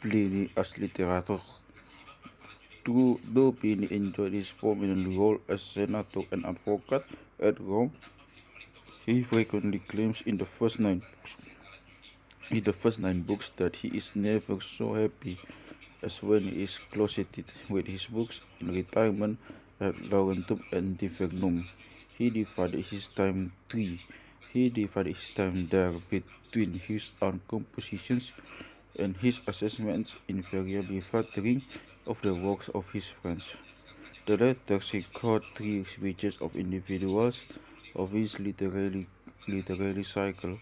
Pliny as literator. Though Pliny enjoyed his prominent role as senator and advocate at Rome, he frequently claims in the first nine books that he is never so happy as when he is closeted with his books in retirement at Laurentum and Divernum. He divided his time three. He divided his time there between his own compositions and his assessments, invariably flattering of the works of his friends. The latter record three speeches of individuals of his literary cycle,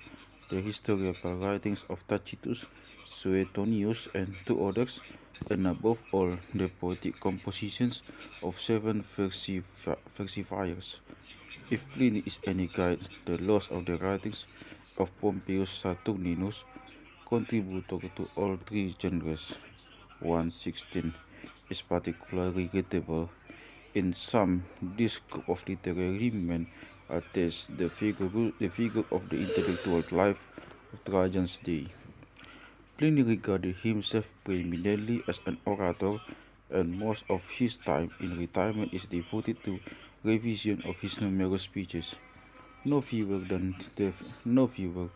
the historical writings of Tacitus, Suetonius, and two others, and above all, the poetic compositions of seven versifiers. If Pliny is any guide, the loss of the writings of Pompeius Saturninus, contributor to all three genres, 116, is particularly readable. In sum, this group of literary men attests the figure of the intellectual life of Trajan's day. Pliny regarded himself preeminently as an orator, and most of his time in retirement is devoted to revision of his numerous speeches. No fewer than, no fewer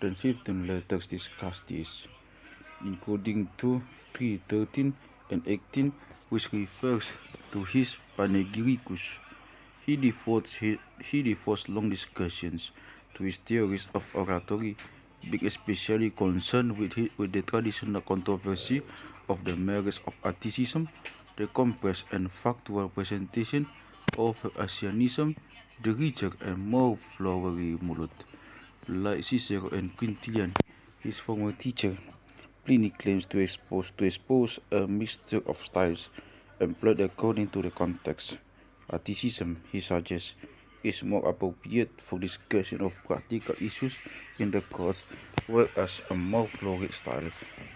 than 15 letters discuss this, including 2, 3, 13, and 18, which refers to his panegyricus. He devotes long discussions to his theories of oratory, being especially concerned with the traditional controversy of the merits of atticism, the compressed and factual presentation of Asianism, the richer and more flowery mood. Like Cicero and Quintilian, his former teacher, Pliny claims to expose a mixture of styles employed according to the context. Atticism, he suggests, is more appropriate for discussion of practical issues in the course, whereas a more florid style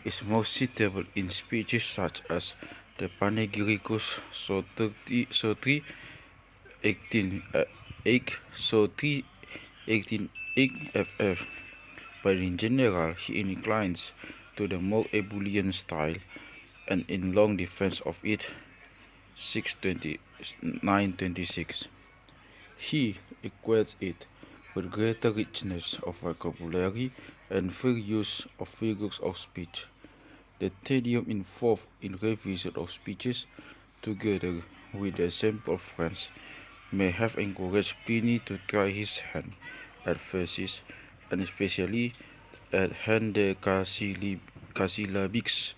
is more suitable in speeches such as the Panegyricus Sotri 18 Sotri 18 ff. But in general, he inclines to the more ebullient style, and in long defense of it, 926. He equates it with greater richness of vocabulary and free use of figures of speech. The tedium involved in revision of speeches, together with the example of friends, may have encouraged Pliny to try his hand at verses, and especially at hendecasyllabics,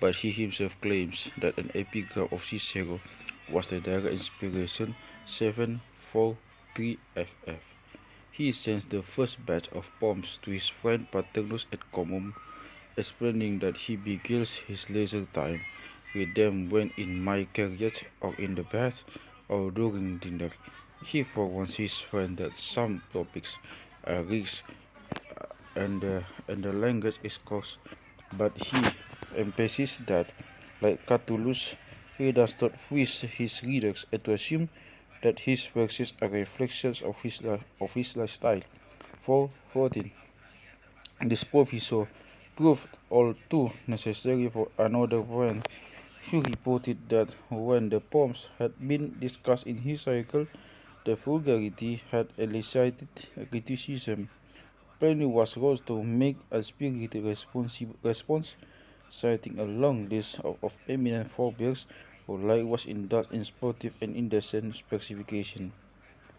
but he himself claims that an epigram of Cicero was the direct inspiration 743 ff. He sends the first batch of poems to his friend Paternus at Comum, explaining that he begins his leisure time with them when in my carriage or in the bath or during dinner. He forewarns his friend that some topics are rich and the language is coarse, but he emphasizes that, like Catullus, he does not wish his readers to assume that his verses are reflections of his lifestyle. 414. This proviso proved all too necessary for another friend. He reported that when the poems had been discussed in his cycle, the vulgarity had elicited criticism. Pliny was wrote to make a spirited response, citing a long list of eminent forebears who likewise indulged in sportive and indecent specification.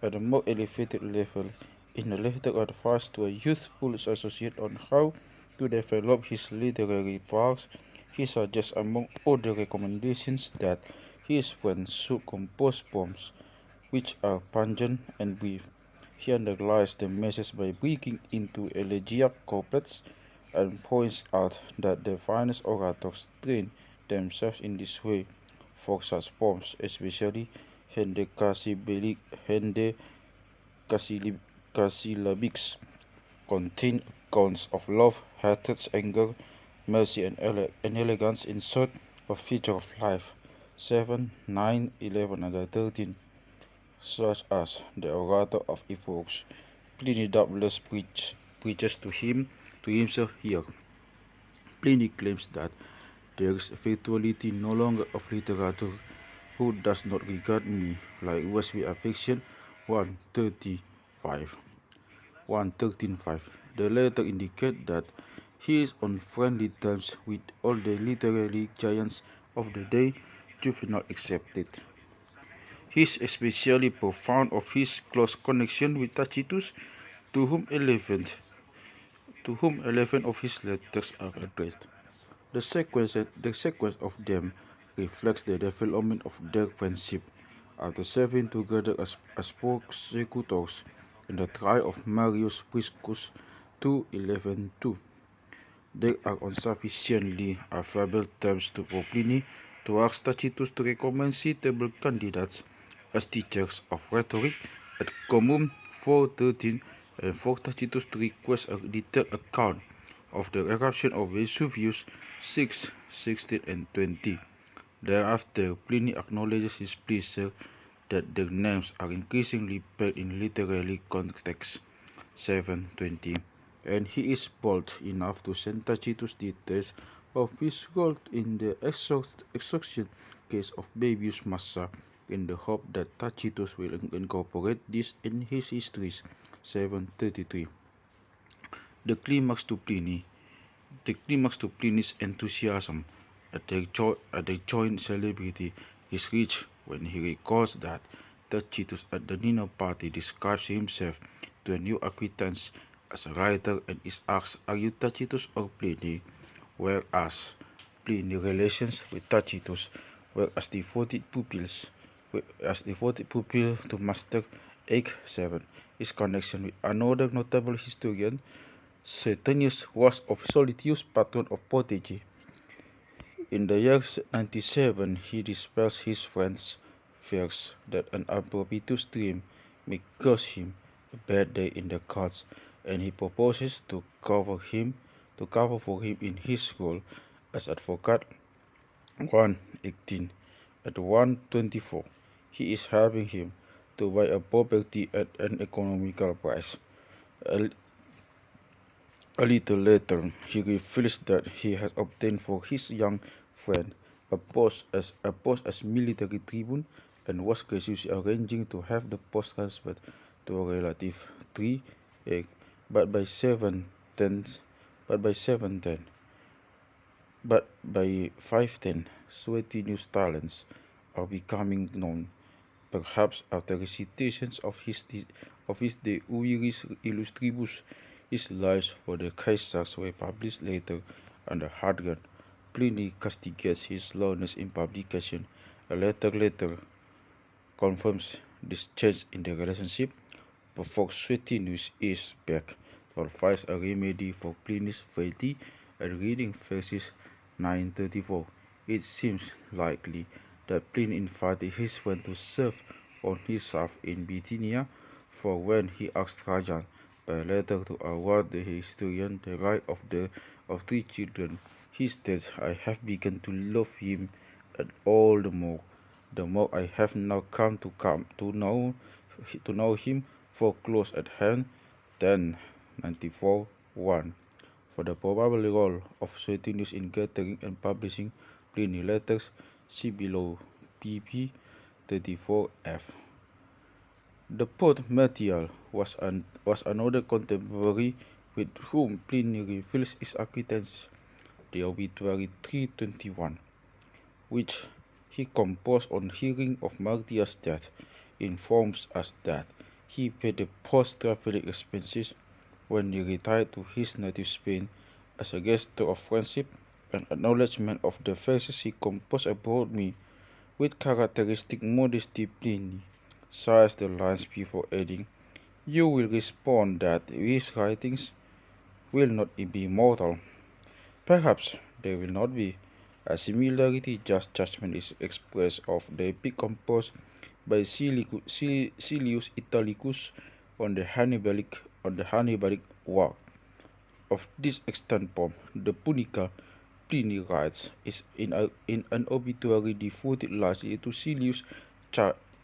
At a more elevated level, in a letter advice to a youthful associate on how to develop his literary powers, he suggests, among other recommendations, that his friends should compose poems which are pungent and brief. He underlies the message by breaking into elegiac couplets and points out that the finest orators train themselves in this way for such poems, especially hendecasyllabics, contain accounts of love, hatred, anger, mercy, and elegance, in short, a feature of life. 7, 9, 11, and 13, such as the orator of Evokes. Pliny doubtless preaches to himself here. Pliny claims that There is virtuality no longer of literature who does not regard me like was with affection. 135. 113.5. The letter indicates that he is on friendly terms with all the literary giants of the day, Juvenal accepted. He is especially profound of his close connection with Tacitus, to whom 11 of his letters are addressed. The sequence of them reflects the development of their friendship. After serving together as prosecutors in the trial of Marius Priscus 2:11-2, there are insufficiently affable terms for Pliny to ask Tacitus to recommend suitable candidates as teachers of rhetoric at Commum 4:13, and for Tacitus to request a detailed account of the eruption of Vesuvius 6:16 and 20. Thereafter, Pliny acknowledges his pleasure that their names are increasingly paired in literary context 7:20, and he is bold enough to send Tacitus details of his role in the extortion case of Baebius Massa in the hope that Tacitus will incorporate this in his histories 7:33. The climax to Pliny's enthusiasm at the joint celebrity is reached when he recalls that Tacitus at the dinner party describes himself to a new acquaintance as a writer and is asked, "Are you Tacitus or Pliny?" Whereas Pliny's relations with Tacitus were as devoted pupil to Master 8:7. His connection with another notable historian, Suetonius, was of Solitius, patron of Potae. In the year 97, he dispels his friend's fears that an unpropitious dream may cause him a bad day in the courts, and he proposes to cover for him in his role as advocate 1:18. At 1:24, he is having him to buy a property at an economical price. A little later, he reveals that he has obtained for his young friend a post as military tribune and was graciously arranging to have the post transferred to a relative 3:8. But by 5:10, Suetonius' talents are becoming known. Perhaps after recitations of his De Viris Illustribus, his lives for the Caesars were published later under Hadrian. Pliny castigates his slowness in publication. A later confirms this change in the relationship, before Suetonius is back to advise a remedy for Pliny's frailty and reading verses 9:34. It seems likely that Pliny invited his friend to serve on his staff in Bithynia, for when he asked Trajan by letter to award the historian the right of 3 children, he states, "I have begun to love him and all the more I have now come to know him for close at hand." 10:94-1. For the probable role of Suetonius in gathering and publishing Pliny letters, see below pp. 34f. The poet Martial was another contemporary with whom Pliny reveals his acquaintance. The obituary 3:21, which he composed on hearing of Martial's death, informs us that he paid the post-traveling expenses when he retired to his native Spain as a gesture of friendship and acknowledgement of the verses he composed about me. With characteristic modesty, Pliny sighs the lines before adding, "You will respond that his writings will not be immortal. Perhaps they will not be. A similarity just judgment is expressed of the epic composed by Silius Italicus on the Hannibalic War. Of this extant poem, the Punica, Pliny writes, is in an obituary devoted largely to Silius'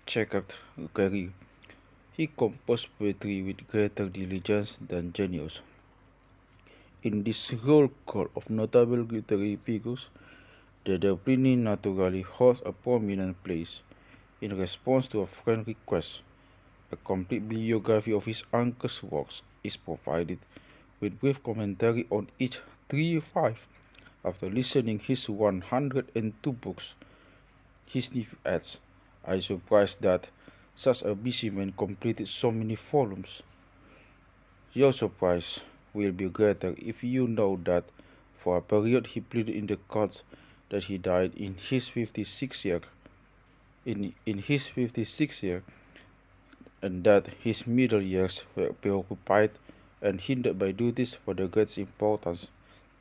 checkered career. He composed poetry with greater diligence than genius. In this roll call of notable literary figures, The Pliny naturally holds a prominent place. In response to a friend request, a complete bibliography of his uncle's works is provided, with brief commentary on each 3-5. After listening his 102 books, his nephew adds, "I am surprised that such a busy man completed so many volumes." Your surprise will be greater if you know that for a period he pleaded in the courts, that he died in his 56th year, in his 56th year, and that his middle years were preoccupied and hindered by duties for the greatest importance.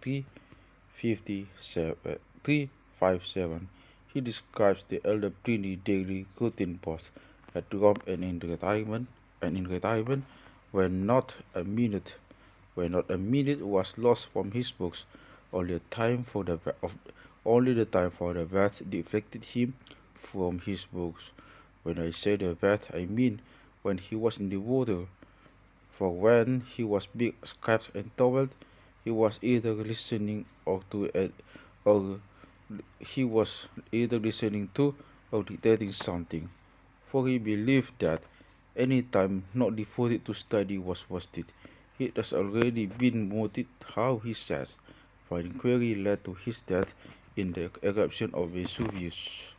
357. He describes the elder Pliny daily routine both at Rome and in retirement, when not a minute was lost from his books. Only the time for the bath deflected him from his books. When I say the bath, I mean when he was in the water, for when he was being scraped and towelled, he was either listening or he was either listening to or dictating something, for he believed that any time not devoted to study was wasted. It has already been noted how he says, for inquiry led to his death in the eruption of Vesuvius.